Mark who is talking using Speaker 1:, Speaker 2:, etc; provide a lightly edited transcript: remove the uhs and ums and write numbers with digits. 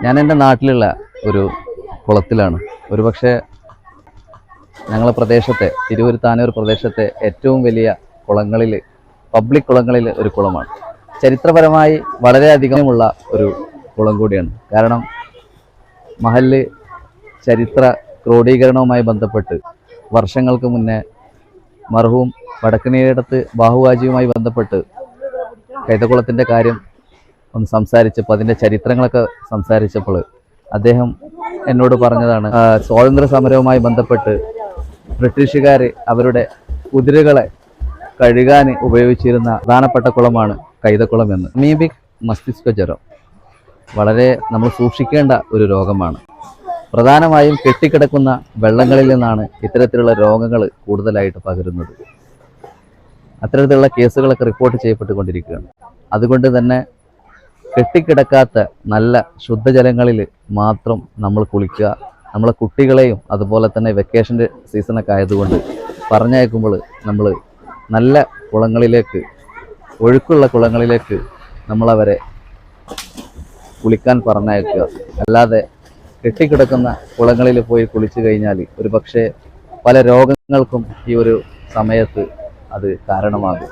Speaker 1: ഞാൻ എൻ്റെ നാട്ടിലുള്ള ഒരു കുളത്തിലാണ്. ഒരുപക്ഷെ ഞങ്ങളെ പ്രദേശത്തെ തിരൂർ താനൂർ പ്രദേശത്തെ ഏറ്റവും വലിയ കുളങ്ങളിൽ, പബ്ലിക് കുളങ്ങളിൽ ഒരു കുളമാണ്. ചരിത്രപരമായി വളരെയധികമുള്ള ഒരു കുളം കൂടിയാണ്. കാരണം മഹല്ല് ചരിത്ര ക്രോഡീകരണവുമായി ബന്ധപ്പെട്ട് വർഷങ്ങൾക്ക് മുന്നേ മർഹൂം വടക്കനീടത്ത് ബാഹുവാജിയുമായി ബന്ധപ്പെട്ട് കൈതക്കുളത്തിൻ്റെ കാര്യം ഒന്ന് സംസാരിച്ചപ്പോൾ, അതിൻ്റെ ചരിത്രങ്ങളൊക്കെ സംസാരിച്ചപ്പോൾ അദ്ദേഹം എന്നോട് പറഞ്ഞതാണ്, സ്വാതന്ത്ര്യ സമരവുമായി ബന്ധപ്പെട്ട് ബ്രിട്ടീഷുകാർ അവരുടെ കുതിരകളെ കഴുകാൻ ഉപയോഗിച്ചിരുന്ന പ്രധാനപ്പെട്ട കുളമാണ് കൈതക്കുളം എന്ന്. അമീബിക് മസ്തിഷ്ക ജ്വരം വളരെ നമ്മൾ സൂക്ഷിക്കേണ്ട ഒരു രോഗമാണ്. പ്രധാനമായും കെട്ടിക്കിടക്കുന്ന വെള്ളങ്ങളിൽ നിന്നാണ് ഇത്തരത്തിലുള്ള രോഗങ്ങൾ കൂടുതലായിട്ട് പകരുന്നത്. അത്തരത്തിലുള്ള കേസുകളൊക്കെ റിപ്പോർട്ട് ചെയ്യപ്പെട്ടുകൊണ്ടിരിക്കുകയാണ്. അതുകൊണ്ട് തന്നെ കെട്ടിക്കിടക്കാത്ത നല്ല ശുദ്ധജലങ്ങളിൽ മാത്രം നമ്മൾ കുളിക്കുക. നമ്മളെ കുട്ടികളെയും അതുപോലെ തന്നെ വെക്കേഷൻ്റെ സീസണൊക്കെ ആയതുകൊണ്ട് പറഞ്ഞയക്കുമ്പോൾ നമ്മൾ നല്ല കുളങ്ങളിലേക്ക്, ഒഴുക്കുള്ള കുളങ്ങളിലേക്ക് നമ്മളവരെ കുളിക്കാൻ പറഞ്ഞയക്കുക. അല്ലാതെ കെട്ടിക്കിടക്കുന്ന കുളങ്ങളിൽ പോയി കുളിച്ചു കഴിഞ്ഞാൽ ഒരു പക്ഷേ പല രോഗങ്ങൾക്കും ഈ ഒരു സമയത്ത് അത് കാരണമാകും.